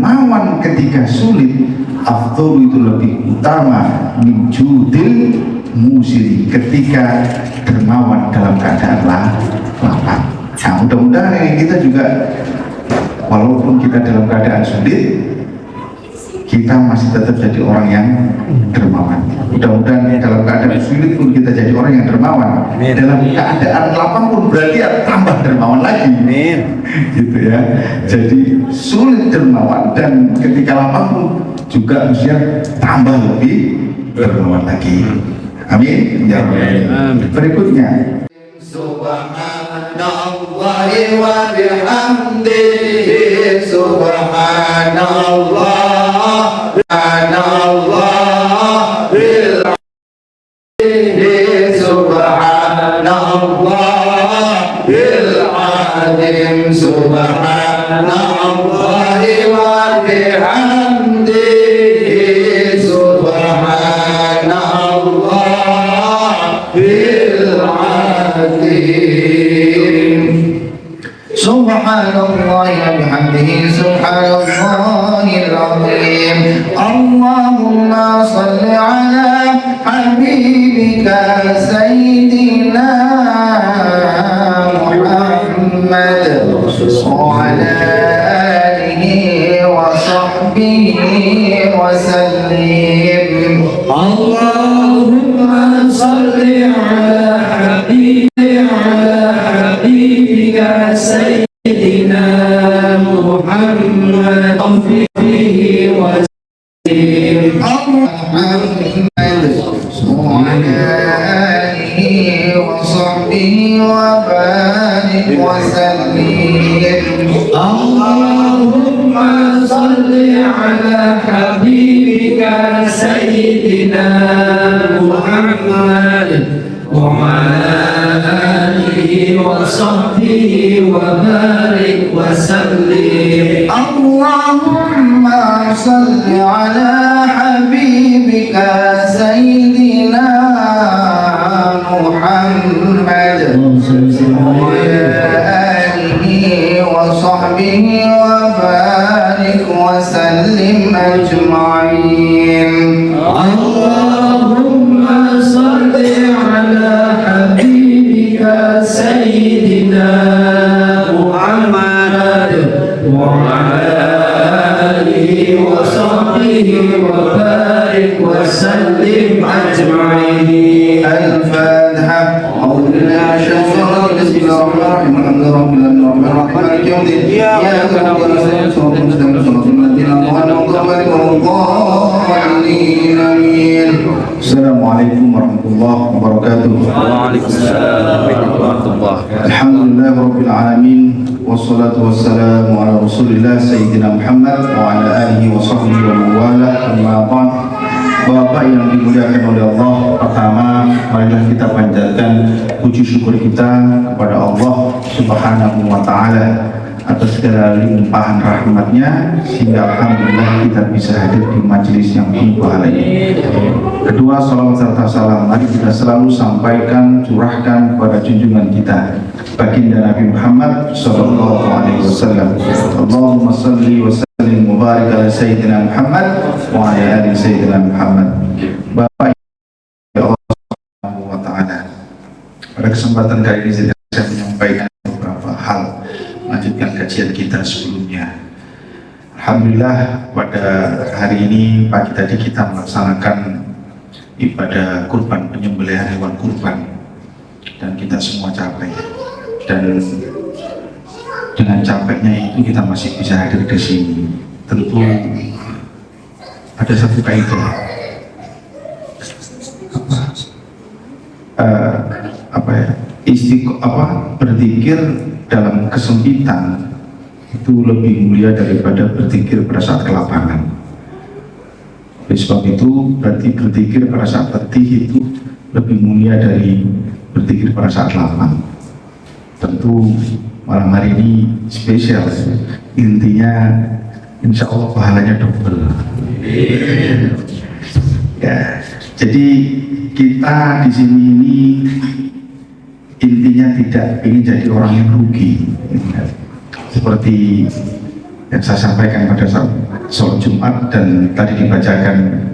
dermawan ketika sulit, afdhalu itu lebih utama min judil musiri, ketika dermawan dalam keadaan lapang. Nah, mudah-mudahan ini kita juga walaupun kita dalam keadaan sulit, kita masih tetap jadi orang yang dermawan. Mudah-mudahan dalam keadaan sulit pun kita jadi orang yang dermawan. Amin. Dalam keadaan lapang pun berarti ya tambah dermawan lagi. Amin. Gitu ya. Jadi sulit dermawan, dan ketika lapang pun juga mestinya tambah lebih dermawan lagi. Amin. Ya Rabbal. Berikutnya. Subhanallahi wa bihamdihi, subhanallah, subhanallah bil azim, subhanallah bil azim, subhanallahi wa bihamdihi, subhanallah bil Subhanallah wa bihamdihi, subhanallahil azim. Allahumma salli ala habibika sayyidina Muhammad wa ala alihi wa sahbihi wa sallim. Allahumma salli ala habibika sayyidina Muhammad wa sallim. Muhammad wa ala alihi wa sahbihi wa barik wa sallim. Allahumma salli ala habibika sayyidina Muhammad wa ala alihi wa sahbihi wa barik wa sallim. Allahumma salli ala habibika sayyidina Muhammad wa alihi wa sahbihi wa barik wa sallim ajma'in. Allahumma salli ala habibika sayyidina Muhammad wa ala alihi wa sahbihi wa barik wa sallim ajma'in. Al-Fatiha. A'udhu billahi minasyaitonir rajim. Bismillahirrahmanirrahim. Alhamdulillahirabbil alamin. Maliki yaumiddin. Iyyaka na'budu wa iyyaka nasta'in. Ihdinas siratal ladzina an'amta 'alaihim ghairil amin. Assalamualaikum warahmatullahi wabarakatuh. Waalaikumsalam warahmatullahi wabarakatuh. Alhamdulillahirabbil alamin. Wassalatu wassalamu ala Rasulillah Sayyidina Muhammad wa ala alihi wa sahbihi wa man wala. Amma ba'd. Bapak yang dimuliakan oleh Allah, pertama marilah kita panjatkan puji syukur kita kepada Allah Subhanahu wa ta'ala atas segala limpahan rahmatnya, sehingga alhamdulillah kita bisa hadir di majelis yang penuh pahala ini. Kedua, salawat serta salam mari kita selalu sampaikan, curahkan kepada junjungan kita baginda Nabi Muhammad sallallahu alaihi wasallam. Allahumma salli wa sallim mubarak ala sayyidina Muhammad wa ala ali sayyidina Muhammad. Bapak ya Allah Subhanahu wa ta'ala, pada kesempatan kali ini saya menyampaikan beberapa hal melanjutkan kajian kita sebelumnya. Alhamdulillah pada hari ini pagi tadi kita melaksanakan ibadah kurban, penyembelihan hewan kurban, dan kita semua capek, dan dengan capeknya itu kita masih bisa hadir di sini. Tentu ada satu kaidah berzikir dalam kesempitan itu lebih mulia daripada berzikir pada saat kelapangan. Oleh sebab itu berarti berzikir pada saat letih itu lebih mulia dari berzikir pada saat lapang. Tentu malam hari ini spesial, intinya insya Allah pahalanya double. Ya, jadi kita di sini ini intinya tidak ingin jadi orang yang rugi, seperti yang saya sampaikan pada saat dan tadi dibacakan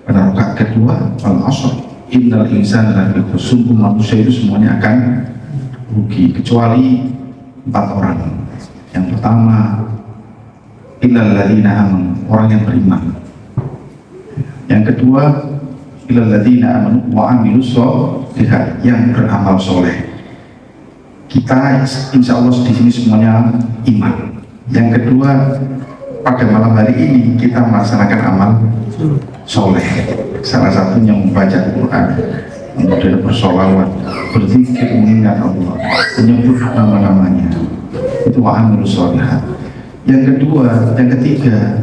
pada rakaat kedua al-asr innal insana lafi khusr, sungguh manusia itu semuanya akan rugi kecuali 4 orang. Yang pertama illal ladzina amanu, orang yang beriman. Yang kedua illal ladzina amanu wa amilus sholihat, yang beramal soleh. Kita insya Allah di sini semuanya iman. Yang kedua, pada malam hari ini kita melaksanakan amal soleh. Salah satunya membaca Quran, kemudian bersolawat, berzikir, mengingat Allah, menyebut nama-namanya. Itu wa amilus sholihat. Yang kedua, yang ketiga,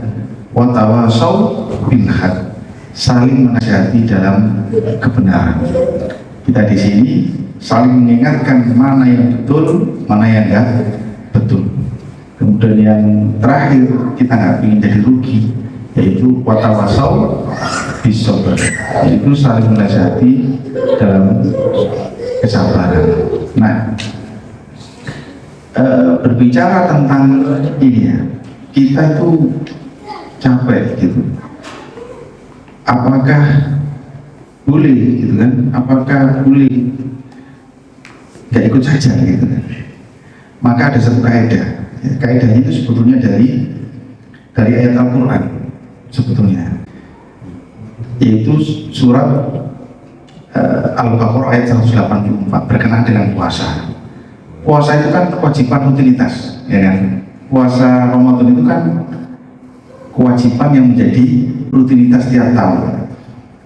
wa tawasau bil haq, saling menasihati dalam kebenaran. Kita di sini saling mengingatkan mana yang betul, mana yang enggak betul. Kemudian yang terakhir, kita nggak ingin jadi rugi, yaitu watawasau bisobar, yaitu saling menasihati dalam kesabaran. Nah, berbicara tentang ini ya, kita itu capek gitu. Apakah boleh gitu kan? Apakah boleh gak ikut saja gitu kan? Maka ada satu kaidah. Ya, kaidahnya itu sebetulnya dari ayat Al-Quran sebetulnya, yaitu surat Al-Baqarah ayat 184 berkenaan dengan puasa. Puasa itu kan kewajiban rutinitas, ya kan? Puasa Ramadan itu kan kewajiban yang menjadi rutinitas tiap tahun.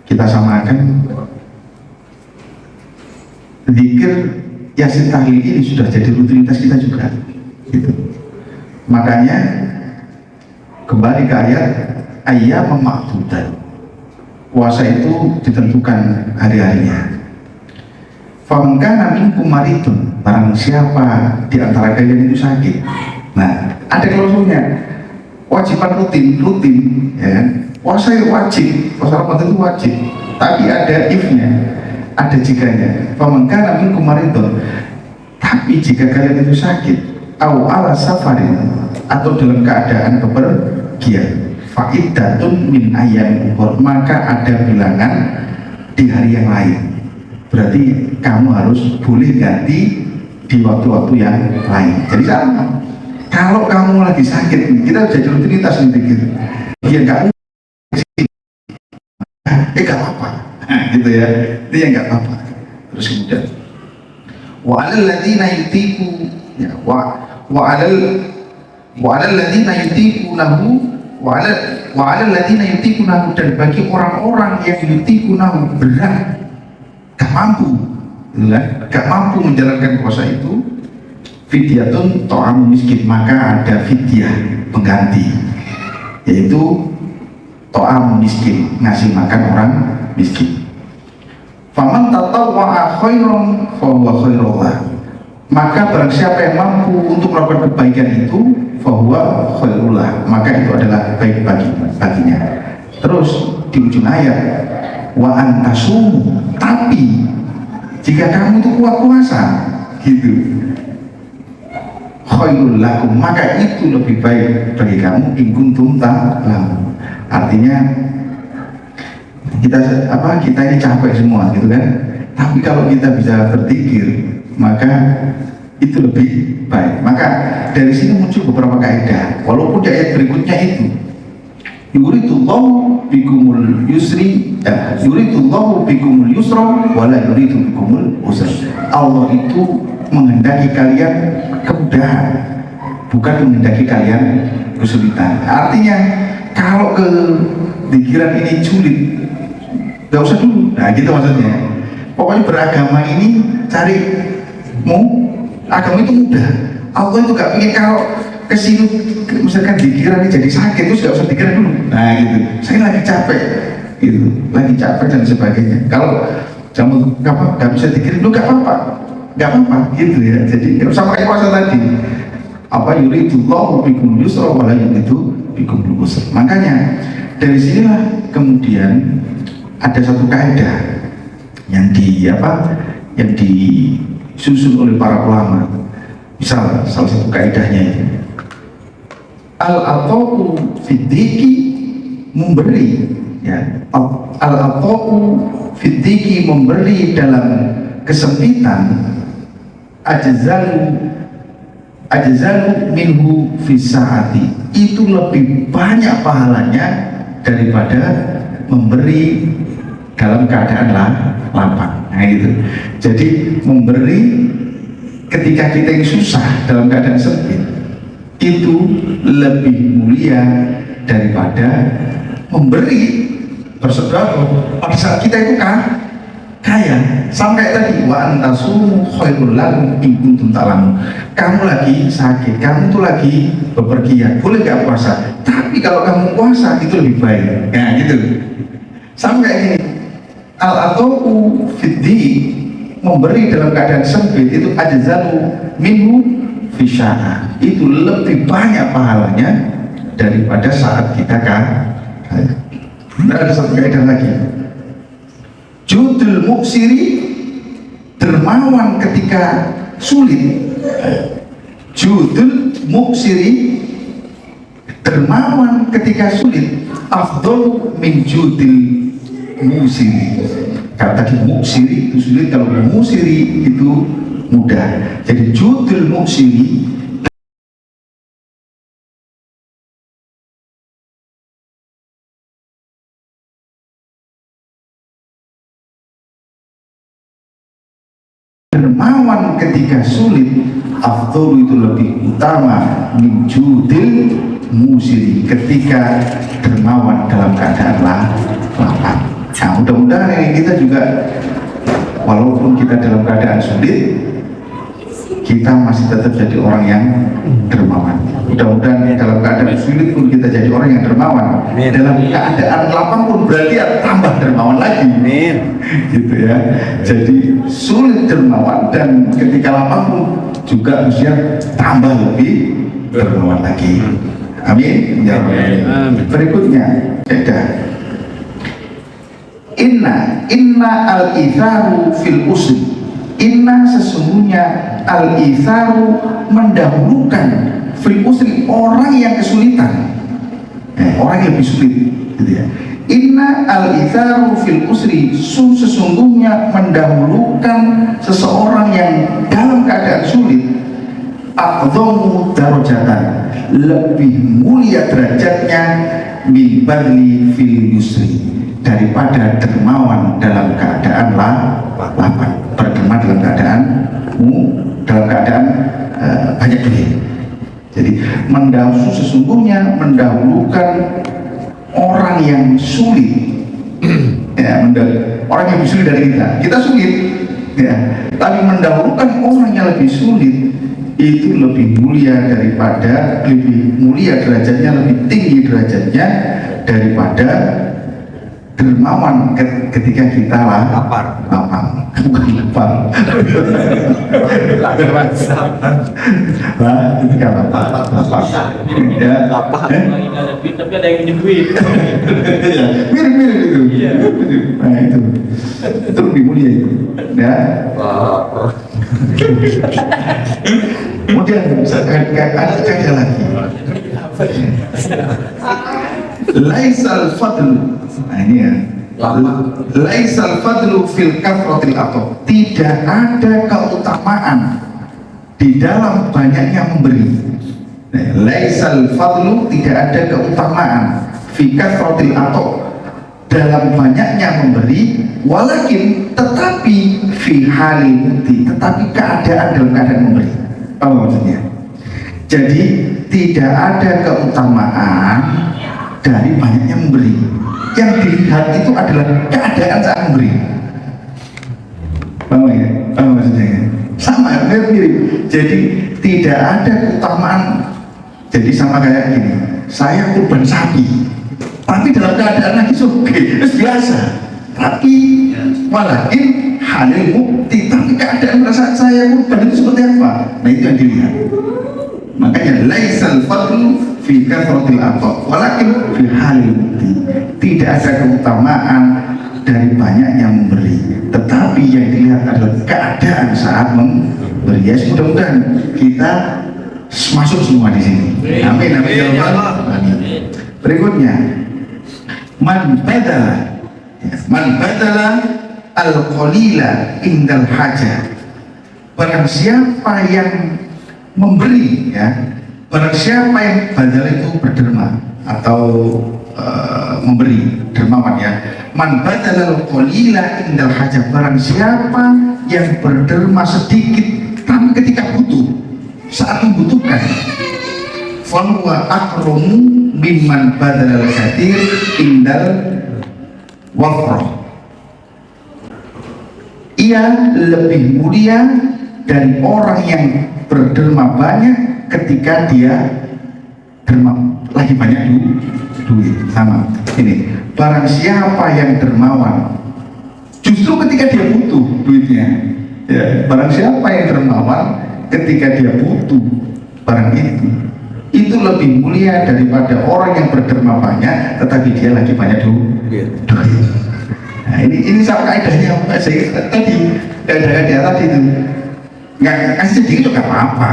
Kita samakan zikir Yasin tahlil ini sudah jadi rutinitas kita juga gitu. Makanya kembali ke ayat ma'dudat, puasa itu ditentukan hari-harinya. Faman kana minkum maridun, barang siapa di antara kalian itu sakit. Nah, ada klausulnya, wajiban rutin ya kan? Puasa itu wajib, puasa Ramadan itu wajib, tapi ada if-nya, ada jikanya. Faman kana minkum maridun, tapi jika kalian itu sakit, au ala safarin, atau dalam keadaan bepergian, fa'iddatun min ayyam ukhra, maka ada bilangan di hari yang lain. Berarti kamu harus boleh ganti di waktu-waktu yang lain. Jadi sama, kalau kamu lagi sakit, kita jadi rutinitas nih pikir, dia nggak gak apa-apa, gitu ya, itu yang nggak apa-apa. Terus kemudian wa'alal ladzina yutiqu ya wa'alal ladzina yutiqunahu wa'alal ladzina yutiqunahu, dan bagi orang-orang yang yutiqunahu berat, gak mampu menjalankan puasa itu, fidyatun ta'am miskin, maka ada fidyah pengganti, yaitu ta'am miskin, ngasih makan orang miskin. Faman tatawwa'a khairan fahuwa khairul lah, maka barang siapa yang mampu untuk melakukan kebaikan itu, fahuwa khairul lah, maka itu adalah baik baginya. Terus di ujung ayat, wa antasumu, tapi jika kamu itu kuat puasa gitu, khairul lakum, maka itu lebih baik bagi kamu, in kuntum ta'lamun. Artinya kita ini capek semua gitu kan, tapi kalau kita bisa berpikir maka itu lebih baik. Maka dari sini muncul beberapa kaidah, walaupun di ayat berikutnya itu yuridullahu bikumul yusri yuridullahu bikumul yusra wala yuridu bikumul usra. Allah itu menghendaki kalian kemudahan, bukan menghendaki kalian kesulitan. Artinya kalau pikiran ini sulit, gak usah dulu. Nah gitu maksudnya. Pokoknya beragama ini agama itu mudah. Allah itu gak ingin kalau kesini misalkan pikiran ini jadi sakit, terus gak usah pikiran dulu. Nah gitu, saya lagi capek gitu, lagi capek dan sebagainya. Kalau kamu gak bisa pikirin, lu gak apa-apa gitu ya. Jadi gak usah pakai puasa tadi. Apa yuridullahu bikumul yusra wala yuridu bikumul usra. Makanya dari sinilah kemudian ada satu kaidah yang disusun oleh para ulama. Misal salah satu kaidahnya itu al-atau fidiki memberi, ya. Al-ata'u fid-dhiqi, memberi dalam kesempitan, ajzalu minhu fi sa'ati, itu lebih banyak pahalanya daripada memberi dalam keadaan lapang. Nah gitu. Jadi memberi ketika kita yang susah dalam keadaan sempit itu lebih mulia daripada memberi bersedekah pada saat kita itu kaya. Sampai tadi wa antasumu khairul lakum in kuntum ta'lamun. Kamu lagi sakit, kamu tuh lagi bepergian, boleh gak puasa? Tapi kalau kamu puasa itu lebih baik. Nah gitu. Sampai ini al-ata'u fid-di, memberi dalam keadaan sempit itu ajzalu minhu fi sya'ah, itu lebih banyak pahalanya daripada saat kita kaya. Nah, ada satu kaidah lagi. Judul muksiri, dermawan ketika sulit. Judul muksiri, dermawan ketika sulit, afdol min judil musiri. Kata muksiri itu sulit, kalau musiri itu mudah. Jadi judul muksiri, dermawan ketika sulit, afdol itu lebih utama min judil musiri, ketika dermawan dalam keadaan lapang. Nah, mudah-mudahan ini kita juga, walaupun kita dalam keadaan sulit, kita masih tetap jadi orang yang dermawan. Mudah-mudahan dalam keadaan sulit pun kita jadi orang yang dermawan. Dalam keadaan lapang pun berarti tambah dermawan lagi. Gitu ya. Jadi sulit dermawan, dan ketika lapang pun juga mestinya tambah lebih dermawan lagi. Amin. Ya Rabbal. Berikutnya, Inna al-itharu fil usri. Inna, sesungguhnya, al-itharu, mendahulukan, fil usri, orang yang kesulitan, orang yang lebih sulit, gitu ya. Inna al-itharu fil usri, sesungguhnya mendahulukan seseorang yang dalam keadaan sulit, a'dhamu darajatan, lebih mulia derajatnya, min badli fil yusri, daripada dermawan dalam keadaan lapang. Berderma dalam keadaan banyak duit. Jadi sesungguhnya mendahulukan orang yang sulit, ya, orang yang lebih sulit dari kita sulit, ya, tapi mendahulukan orang yang lebih sulit itu lebih mulia derajatnya, lebih tinggi derajatnya daripada dermawan ketika kita lapang. Bukan lapang. Ketika lapang. Ya, lapang. Tapi ada yang minjem duit. Mirip-mirip itu. Nah itu lebih mulia itu. Ya. Kemudian ada kaidah lagi. Laisal fadlu. Nah ini ya. Laisal fadlu fil kafratil ato. Tidak ada keutamaan di dalam banyaknya memberi. Laisal fadlu, tidak ada keutamaan fi kafratil ato, dalam banyaknya memberi, walakin, tetapi fi halil muti, tetapi keadaan dalam keadaan memberi. Apa maksudnya? Jadi tidak ada keutamaan dari banyaknya memberi. Yang dilihat itu adalah keadaan saat memberi. Paham ya? Paham maksudnya? Sama, mirip. Jadi tidak ada keutamaan. Jadi sama kayak gini, saya kurban sapi, tapi dalam keadaan lagi suge, itu biasa. Tapi walakin halil mukti, tapi keadaan merasa saya kurban itu seperti apa? Nah itu yang dilihat. Makanya laisal fadlu fi kathratil ato, walakin fi halil mukti. Tidak ada keutamaan dari banyak yang memberi, tetapi yang dilihat adalah keadaan saat memberi. Ya, mudah-mudahan kita masuk semua di sini. Amin, amin ya Allah. Berikutnya, Man badala al-qalila indal hajah. Barang siapa yang memberi, ya, barang siapa yang badal itu berderma atau memberi, dermawan, ya. Man badala al-qalila indal hajah. Barang siapa yang berderma sedikit tapi ketika butuh, saat membutuhkan, fahuwa akramu mimman badal al-kathir indal wafrah. Ia lebih mulia dari orang yang berderma banyak ketika dia derma lagi banyak duit. Sama ini, barang siapa yang dermawan justru ketika dia butuh duitnya, ya, barang siapa yang dermawan ketika dia butuh barang itu lebih mulia daripada orang yang berderma banyak tetapi dia lagi banyak duit. Nah, ini sama kaidahnya saya tadi, kaidah tadi itu nggak kasih sedikit juga apa-apa,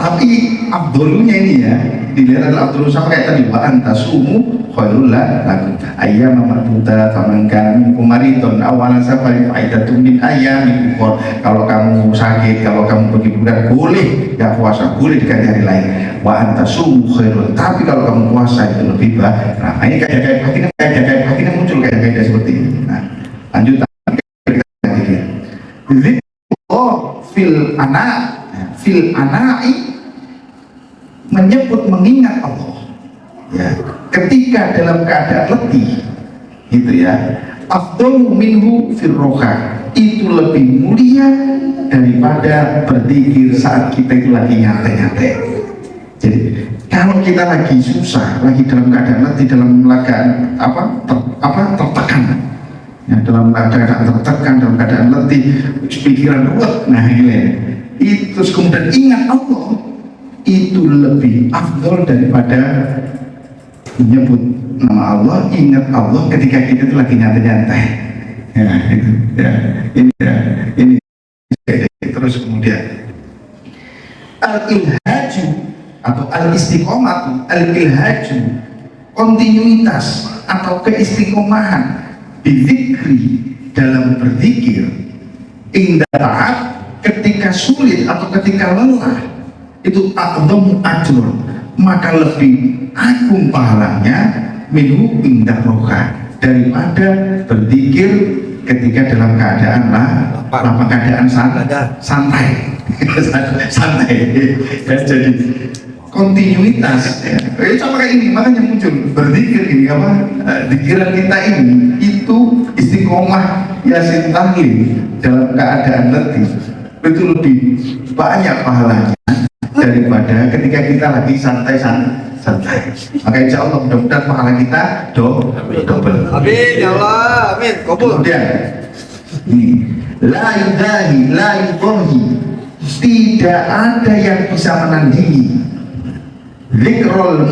tapi abdulnya ini, ya, dilihat adalah abdul sama kayak tadi, wa antasumu khairul lakum ayyam marbuta faman kana minkum maridun awalan safari faidatun min ayyamin ukhra. Kalau kamu sakit, kalau kamu pergi bulan, boleh ya puasa, boleh diganti hari lain. Wa antasumu khairul, tapi kalau kamu puasa itu lebih baik. Nah, ini kayak akhirnya muncul kayak seperti ini. Nah, lanjut fil ana'i, menyebut mengingat Allah, ya, ketika dalam keadaan letih, gitu, ya. Afdalu minhu fil roha, itu lebih mulia daripada berzikir saat kita itu lagi nyantai-nyantai. Jadi kalau kita lagi susah, lagi dalam keadaan letih, dalam keadaan tertekan, ya, dalam keadaan tertekan, dalam keadaan letih, pikiran ruwet, nah ini itu, terus kemudian ingat Allah, itu lebih afdol daripada menyebut nama Allah, ingat Allah ketika kita itu lagi nyantai-nyantai, ya, itu, ya, ini terus kemudian al-ilhaju atau al-istiqomah, al-ilhaju, kontinuitas atau keistiqomahan bizikri, dalam berzikir, indah taat, ketika sulit atau ketika lelah, itu a'dhamu ajrun, maka lebih agung pahalanya minhu indah roha, daripada berzikir ketika dalam keadaan lapang, keadaan santai. Santai, ya, jadi kontinuitas, ya. Sama kayak ini, makanya muncul berzikir ini, zikiran kita ini itu istiqomah yasin tahlil dalam keadaan letih, itu lebih banyak pahalanya daripada ketika kita lagi santai. Maka insya Allah mudah-mudahan pahala kita double. Amin ya Allah, amin. Kabul. Kemudian ini la yudahi, tidak ada yang bisa menandingi zikrul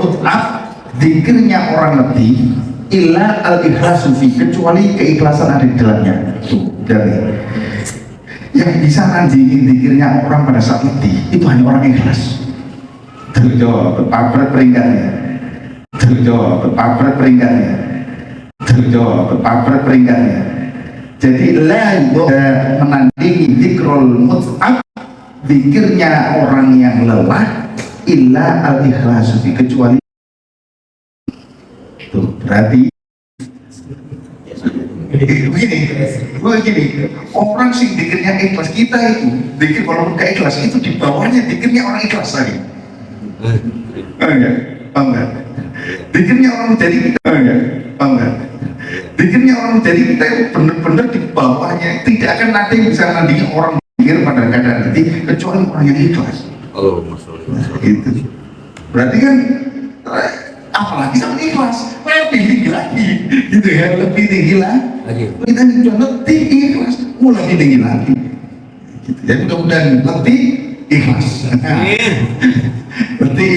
mut'af, zikirnya orang letih, illa al-ikhlasu fi, kecuali keikhlasan ada di dalamnya. Dari yang bisa nandingin zikirnya orang pada saat letih itu hanya orang ikhlas. Terjawab berpapret peringkatnya. Jadi la menandingi zikrul mut'af, zikirnya orang yang lelah, illa al-ikhlasu fi, kecuali itu. Berarti begini, orang sih zikirnya ikhlas, kita itu zikir walaupun gak ikhlas, itu di bawahnya zikirnya orang ikhlas tadi. Enggak. Zikirnya orang menjadi kita, enggak. Zikirnya orang menjadi kita itu benar-benar di bawahnya, tidak akan ada yang bisa nandingi orang zikir pada keadaan letih kecuali orang yang ikhlas. Gitu. Berarti kan apalagi sama ikhlas, lebih tinggi lagi, gitu ya, lebih tinggi lagi. Kita sudah letih ikhlas, lebih tinggi lagi. Gitu. Jadi mudah-mudahan letih ikhlas. Letih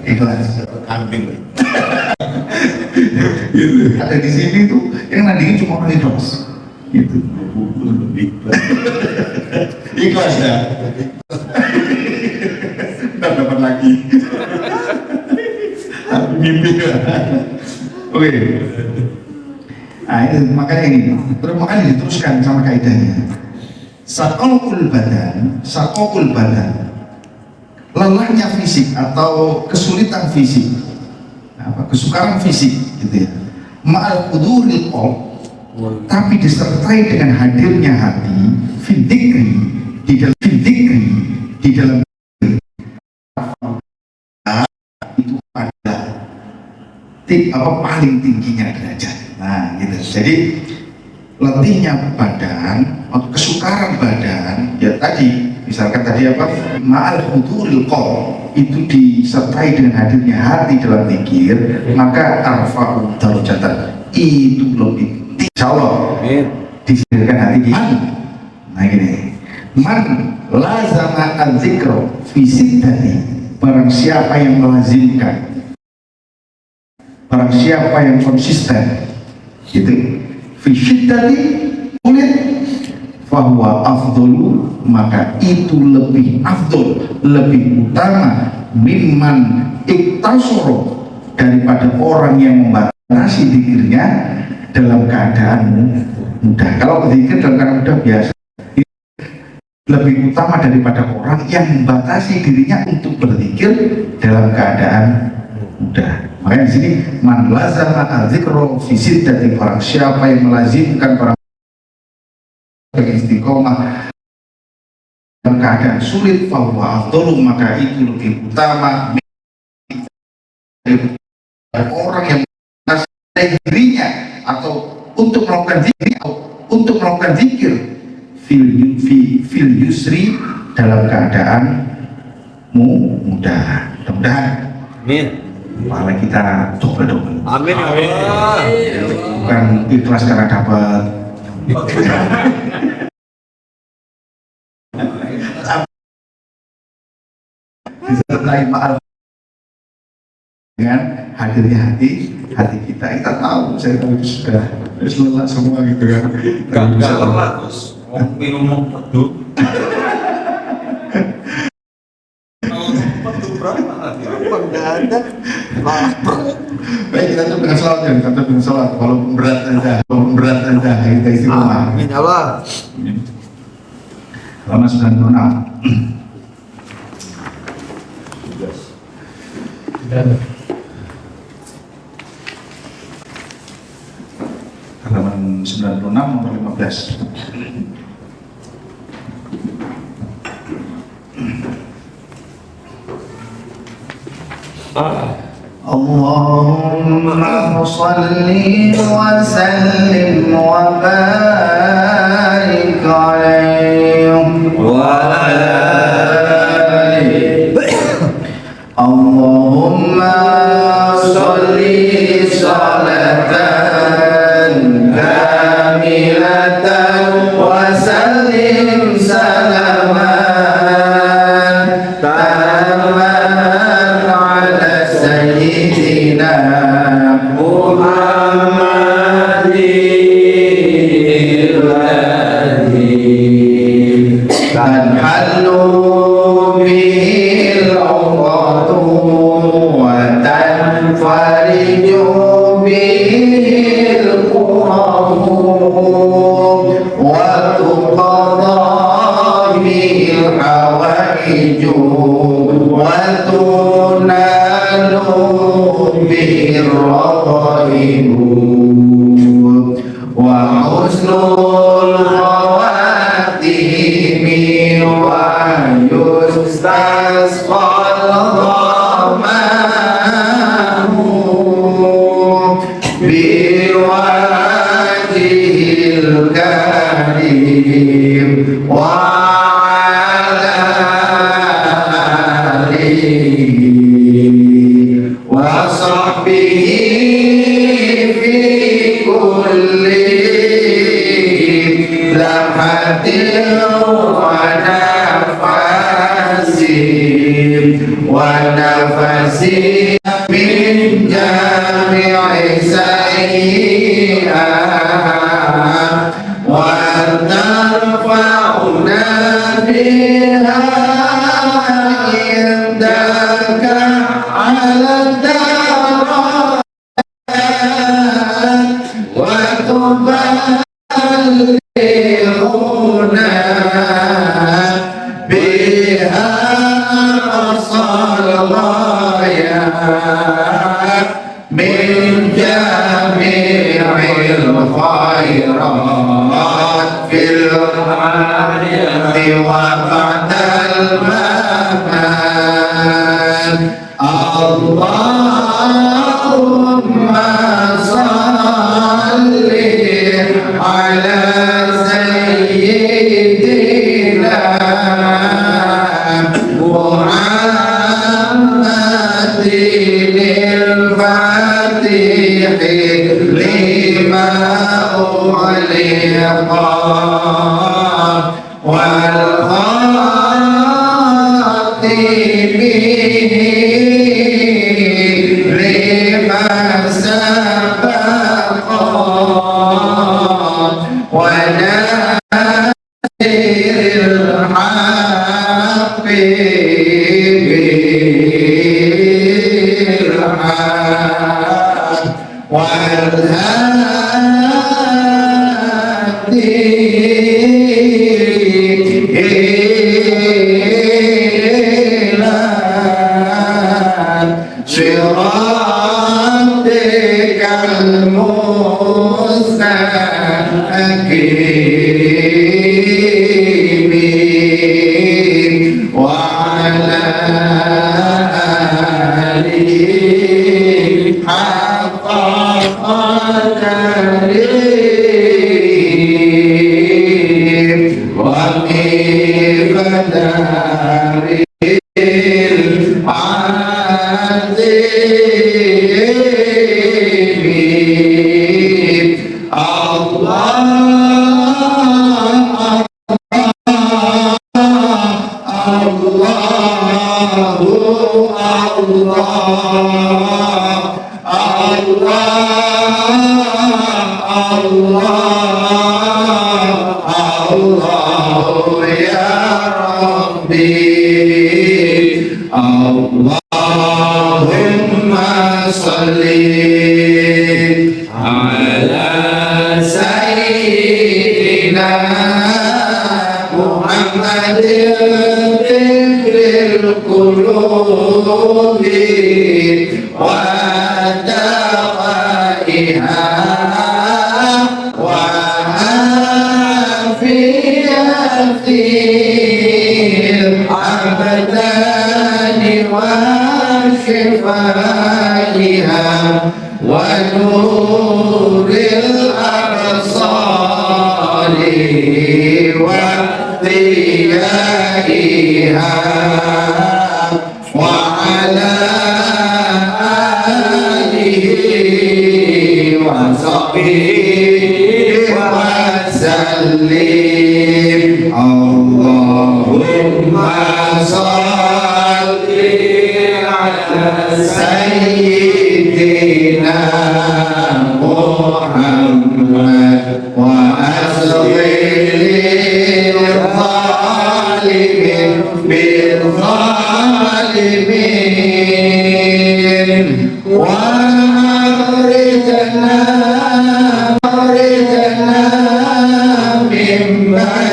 ikhlas. Kambing. Gitu. Ada di sini tuh yang nandingin cuma orang ikhlas. Gitu. Ikhlas ya. Nggak dapat lagi. Mimpi. Oke. Nah, itu makanya ini. Terus makanya diteruskan sama kaidahnya. Sakokul badan, lelahnya fisik atau kesulitan fisik, kesukaran fisik, gitu ya. Ma'al quduril qalb, tapi disertai dengan hadirnya hati, fidikri, di dalam itu pada paling tingginya derajat. Nah, gitu. Jadi letihnya badan atau kesukaran badan ya tadi misalkan tadi ma'al huduril qalb itu disertai dengan hadirnya hati dalam zikir, maka arfa'u darajatan itu lebih tinggi insyaallah disediakan hati kita. Nah gini, man lazama al-zikra fi siddati, barang siapa yang melazimkan, barang siapa yang konsisten gitu fi syiddati kulit fahuwa afdolu, maka itu lebih afdol, lebih utama mimman iktasoro, daripada orang yang membatasi dirinya dalam keadaan mudah. Kalau berzikir dalam keadaan mudah biasa, lebih utama daripada orang yang membatasi dirinya untuk berzikir dalam keadaan mudah. Makanya di sini man lazama al-dzikra fi siddati, barang siapa yang melazimkan barang istiqomah dalam keadaan sulit, fahuwa afdalu, maka itu lebih utama daripada orang yang membatasi dirinya atau untuk melakukan zikir fil yusri, dalam keadaan mudah. Mudah-mudahan malah kita coba dong. Amin ya Allah. Bukan ikhlas karena dapat. Disertai ma'al dengan hadirnya hati kita tahu, saya tahu itu sudah lelah semua gitu kan. Gak lelah terus minum pedu. Enggak ada. Baik, kita tutup dengan salat ya, kita tutup dengan salat. Walaupun berat anda, kita istiqomah. Amin ya Allah. Halaman 96. Halaman 96 nomor 15. Allahumma shalli wa sallim wa barik alaihi wa alihi. Allahumma shalli salatan kamilatan wa sallim salaman taman ala sayyidina Muhammadin alladhi tanhallu bihil uqadu wa tanfariju bihil qurabu wa tuqadha bihil hawaiju wa tunalu bihil raqaibu wa husnul khawatimi wa yustasqal ghamamahu biwajhil karim wa ala alihi wa sahbihi fi kulli lamhatin wa nafasin min jami'i sayyi'at wa tarfa'una biha indaka ala darajat يبلغنا بها الصلاة من جميع الخيرات في الحياة وبعد الممات. اللهم صل على سيدنا محمد الفاتح لما أغلق والخاتم لما سبق وناصر الحق بالحق والهادي إلى صراطك المستقيم وعلى آله حق قدره ومقداره العظيم. الله يا ربي اللهم صل على سيدنا محمد ذكر القلوب ودوائها الأبدان وشفائها ونور الأبصار وضيائها وعلى آله وصحبه وسلم. اللهم صل على سيدنا محمد وأصلح للظالمين بالظالمين وأخرجنا من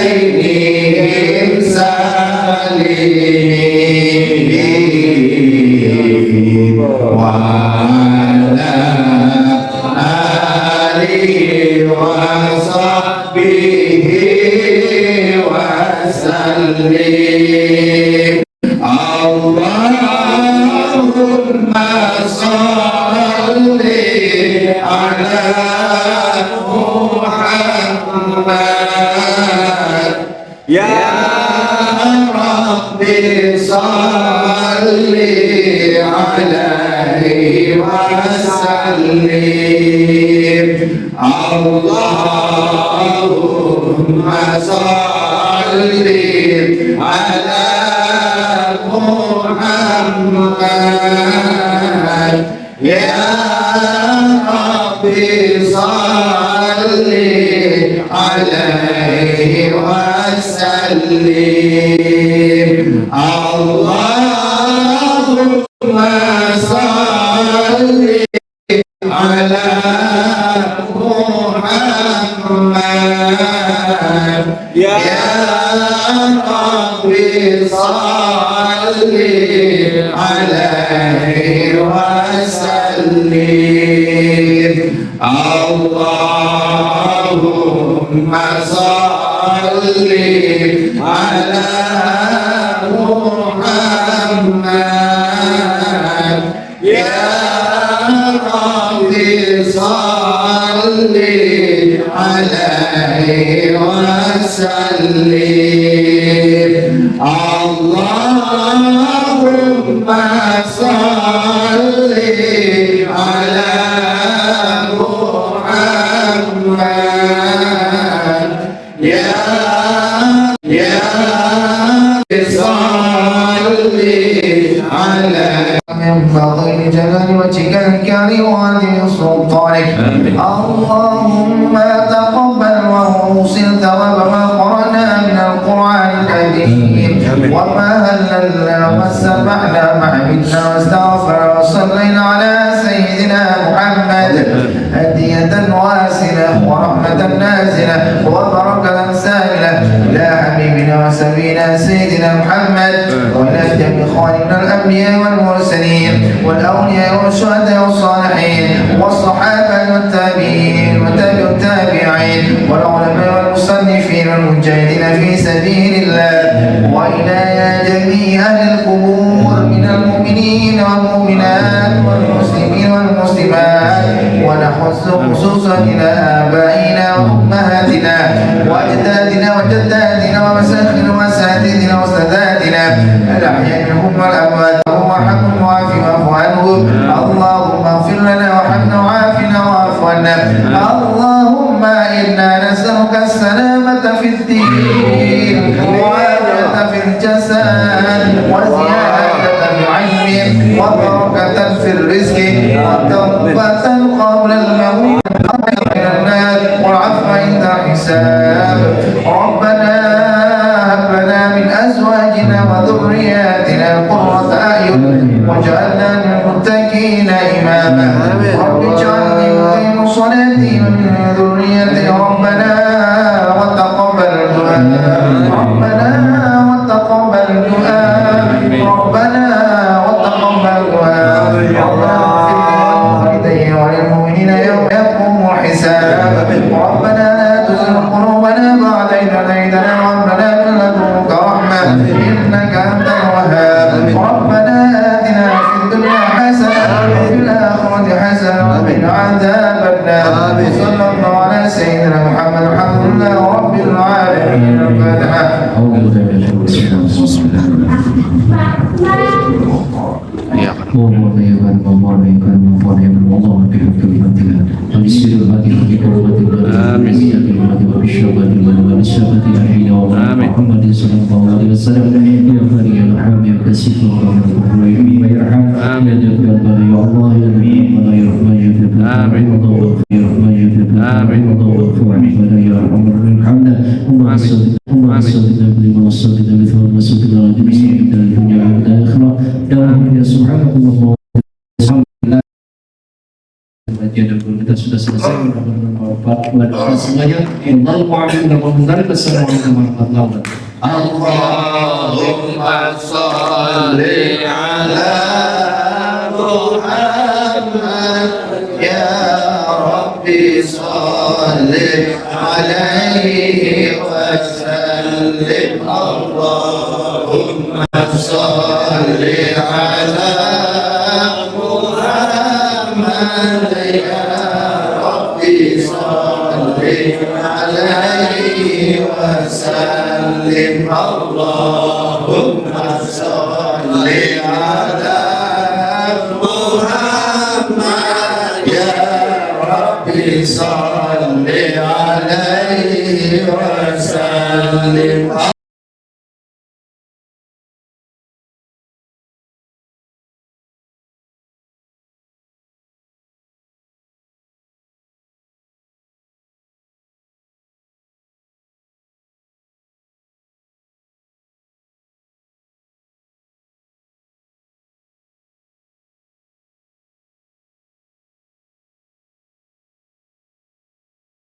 بينهم سالمين وعلى آله وصحبه وسلم. اللهم صل على محمد يا ربي صل عليه وسلم. اللهم صل على محمد يا ربي صل عليه وسلم. اللهم صل على محمد محمد يا ربي صل عليه وسلم اللهم صل على محمد يا ربي صل عليه وسلم اللهم صل على محمد يا صل على ينبغي لجلال وجهك الكريم وعظيم سلطانك اللهم تقبل ووصل ثواب ما قرأنا من القرآن الكريم وما هللنا وسبحنا وحمدنا واستغفرنا وصلينا على سيدنا محمد هدية واسلة ورحمة نازلة وبركة سائلة إلى حبيبنا وسبينا سيدنا محمد وإلى جميع إخواننا الأنبياء والمرسلين والأولياء والشهداء والصالحين والصحابة والتابعين وتابع التابعين والعلماء والمصنفين والمجاهدين في سبيل الله وإلى جميع أهل القبور من المؤمنين والمؤمنات والمسلمين والمسلمات ونحث خصوصا إلى آبائنا وأمهاتنا وأجدادنا وجداتنا ومشايخنا وأساتذتنا وأستاذاتنا الأحياء منهم والأموات وارحمهم وعافهم واعف عنهم اللهم اغفر لنا وارحمنا وعافنا واعف عنا اللهم إنا نسألك السلامة في الدين وعافية في الجسد وزيادة في العلم وبركة في الرزق وتوبة قبل الموت من النار والعفو عند الحساب ربنا هب لنا من أزواجنا وذرياتنا قرة أعين واجعلنا للمتقين إماما رب اجعلني مقيم صلاتي ومن ذريتي ربنا وتقبل دعاء ربنا وتقبل دعاء ربنا وتقبل دعاء ربنا ولوالدي وللمؤمنين يوم يقوم الحساب ربنا لا تزغ قلوبنا بعد إذ هديتنا وهب لنا من لدنك رحمة إنك أنت الوهاب ربنا آتنا في الدنيا حسنة وفي الآخرة حسنة وقنا عذاب النار وصلى الله على سيدنا محمد الحمد لله رب العالمين الفاتحة kita sudah selesai menawarkan semuanya. Assalamualaikum warahmatullahi wabarakatuh. Allahumma sholli ala Muhammad ya Rabbi sholli alaihi wasallim. Allahumma sholli ala Muhammad ya Rabbi sholli alaihi wasallim. Allahumma sholli ala Muhammad ya Rabbi sholli alaihi wasallim.